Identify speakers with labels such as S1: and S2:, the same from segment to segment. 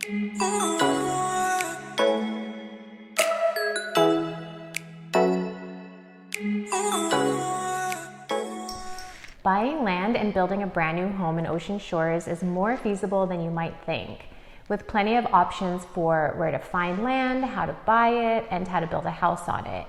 S1: Buying land and building a brand new home in Ocean Shores is more feasible than you might think, with plenty of options for where to find land, how to buy it, and how to build a house on it.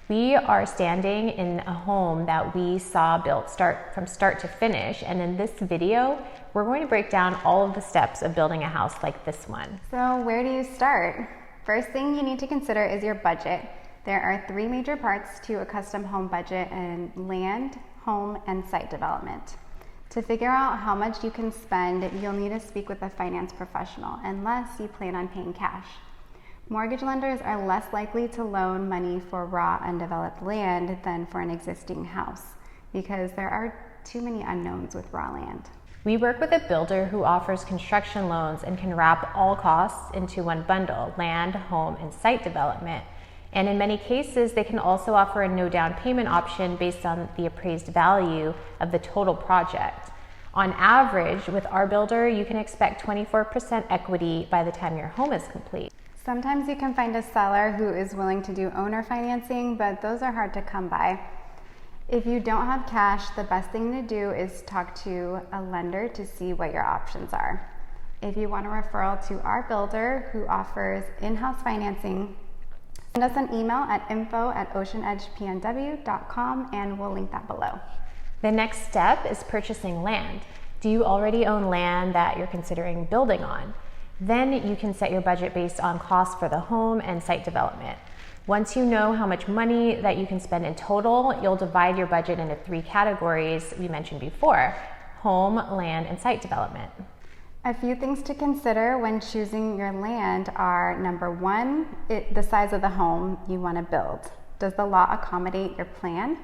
S1: We are standing in a home that we saw built from start to finish, and in this video, we're going to break down all of the steps of building a house like this one.
S2: So where do you start? First thing you need to consider is your budget. There are 3 major parts to a custom home budget: and land, home, and site development. To figure out how much you can spend, you'll need to speak with a finance professional, unless you plan on paying cash. Mortgage lenders are less likely to loan money for raw, undeveloped land than for an existing house, because there are too many unknowns with raw land.
S1: We work with a builder who offers construction loans and can wrap all costs into one bundle: land, home, and site development. And in many cases, they can also offer a no down payment option based on the appraised value of the total project. On average, with our builder, you can expect 24% equity by the time your home is complete.
S2: Sometimes you can find a seller who is willing to do owner financing, but those are hard to come by. If you don't have cash, the best thing to do is talk to a lender to see what your options are. If you want a referral to our builder who offers in-house financing, send us an email at info@oceanedgepnw.com and we'll link that below.
S1: The next step is purchasing land. Do you already own land that you're considering building on? Then you can set your budget based on costs for the home and site development. Once you know how much money that you can spend in total, you'll divide your budget into 3 categories we mentioned before: home, land, and site development.
S2: A few things to consider when choosing your land are: number 1, the size of the home you want to build. Does the lot accommodate your plan?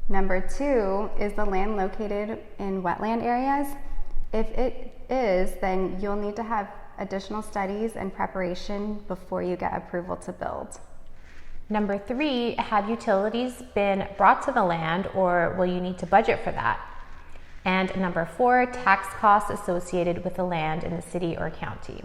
S2: Number 2, is the land located in wetland areas? If it is, then you'll need to have additional studies and preparation before you get approval to build.
S1: Number 3, have utilities been brought to the land, or will you need to budget for that? And number 4, tax costs associated with the land in the city or county.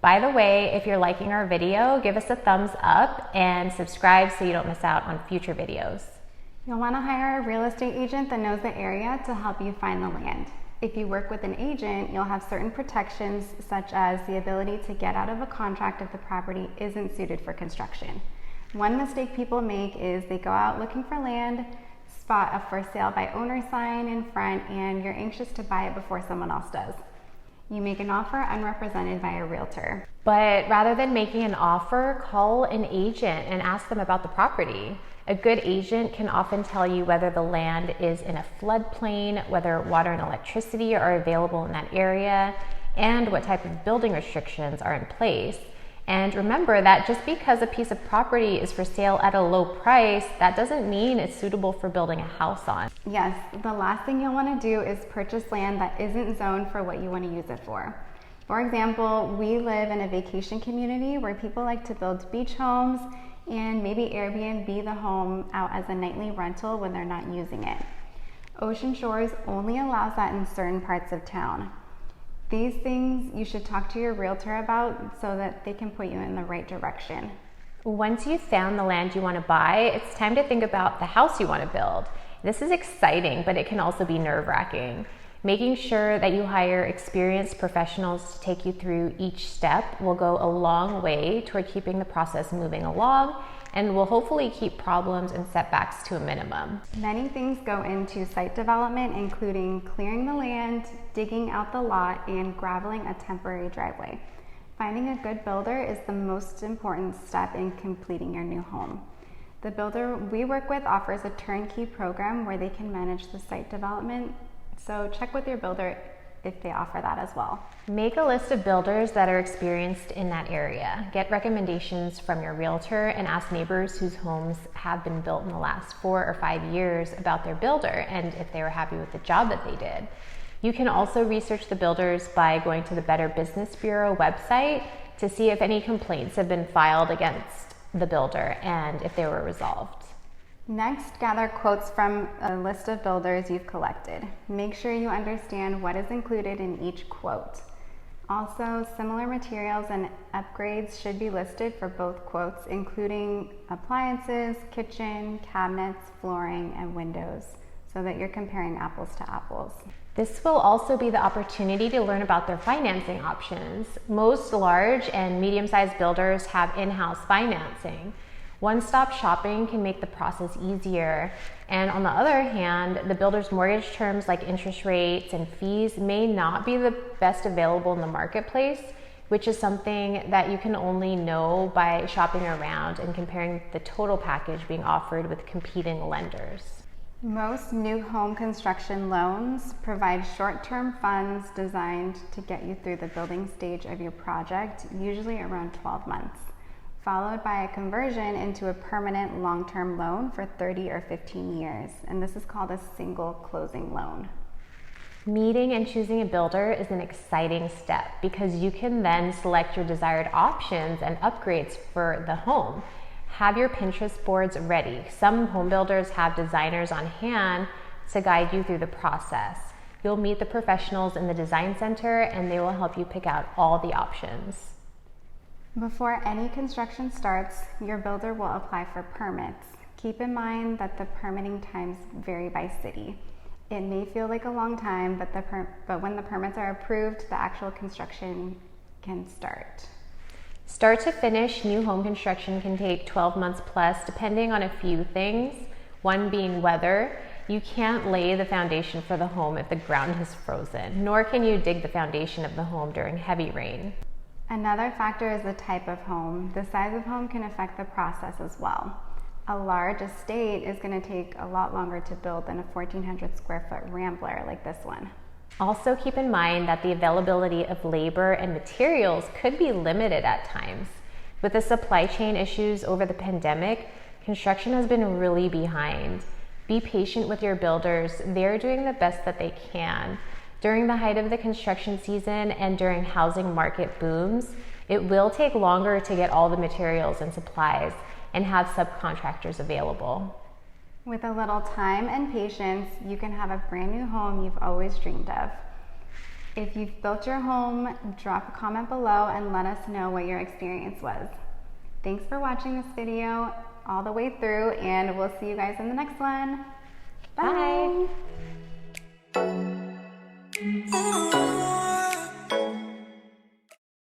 S1: By the way, if you're liking our video, give us a thumbs up and subscribe so you don't miss out on future videos.
S2: You'll want to hire a real estate agent that knows the area to help you find the land. If you work with an agent, you'll have certain protections, such as the ability to get out of a contract if the property isn't suited for construction. One mistake people make is they go out looking for land, spot a for sale by owner sign in front, and you're anxious to buy it before someone else does. You make an offer unrepresented by a realtor.
S1: But rather than making an offer, call an agent and ask them about the property. A good agent can often tell you whether the land is in a floodplain, whether water and electricity are available in that area, and what type of building restrictions are in place. And remember that just because a piece of property is for sale at a low price, that doesn't mean it's suitable for building a house on.
S2: Yes, the last thing you'll want to do is purchase land that isn't zoned for what you want to use it for. For example, we live in a vacation community where people like to build beach homes and maybe Airbnb the home out as a nightly rental when they're not using it. Ocean Shores only allows that in certain parts of town. These things you should talk to your realtor about so that they can put you in the right direction.
S1: Once you've found the land you want to buy, it's time to think about the house you want to build. This is exciting, but it can also be nerve-wracking. Making sure that you hire experienced professionals to take you through each step will go a long way toward keeping the process moving along, and will hopefully keep problems and setbacks to a minimum.
S2: Many things go into site development, including clearing the land, digging out the lot, and graveling a temporary driveway. Finding a good builder is the most important step in completing your new home. The builder we work with offers a turnkey program where they can manage the site development, so check with your builder if they offer that as well.
S1: Make a list of builders that are experienced in that area. Get recommendations from your realtor and ask neighbors whose homes have been built in the last 4 or 5 years about their builder and if they were happy with the job that they did. You can also research the builders by going to the Better Business Bureau website to see if any complaints have been filed against the builder and if they were resolved.
S2: Next, gather quotes from a list of builders you've collected. Make sure you understand what is included in each quote. Also, similar materials and upgrades should be listed for both quotes, including appliances, kitchen, cabinets, flooring, and windows, so that you're comparing apples to apples.
S1: This will also be the opportunity to learn about their financing options. Most large and medium-sized builders have in-house financing. One-stop shopping can make the process easier. And on the other hand, the builder's mortgage terms like interest rates and fees may not be the best available in the marketplace, which is something that you can only know by shopping around and comparing the total package being offered with competing lenders.
S2: Most new home construction loans provide short-term funds designed to get you through the building stage of your project, usually around 12 months, followed by a conversion into a permanent long-term loan for 30 or 15 years. And this is called a single closing loan.
S1: Meeting and choosing a builder is an exciting step because you can then select your desired options and upgrades for the home. Have your Pinterest boards ready. Some home builders have designers on hand to guide you through the process. You'll meet the professionals in the design center and they will help you pick out all the options.
S2: Before any construction starts, your builder will apply for permits. Keep in mind that the permitting times vary by city. It may feel like a long time, but when the permits are approved, the actual construction can start.
S1: Start to finish, new home construction can take 12 months plus, depending on a few things. One being weather. You can't lay the foundation for the home if the ground is frozen, nor can you dig the foundation of the home during heavy rain.
S2: Another factor is the type of home. The size of home can affect the process as well. A large estate is going to take a lot longer to build than a 1,400 square foot rambler like this one.
S1: Also keep in mind that the availability of labor and materials could be limited at times. With the supply chain issues over the pandemic, construction has been really behind. Be patient with your builders. They're doing the best that they can. During the height of the construction season and during housing market booms, it will take longer to get all the materials and supplies and have subcontractors available.
S2: With a little time and patience, you can have a brand new home you've always dreamed of. If you've built your home, drop a comment below and let us know what your experience was. Thanks for watching this video all the way through, and we'll see you guys in the next one. Bye.
S1: Bye.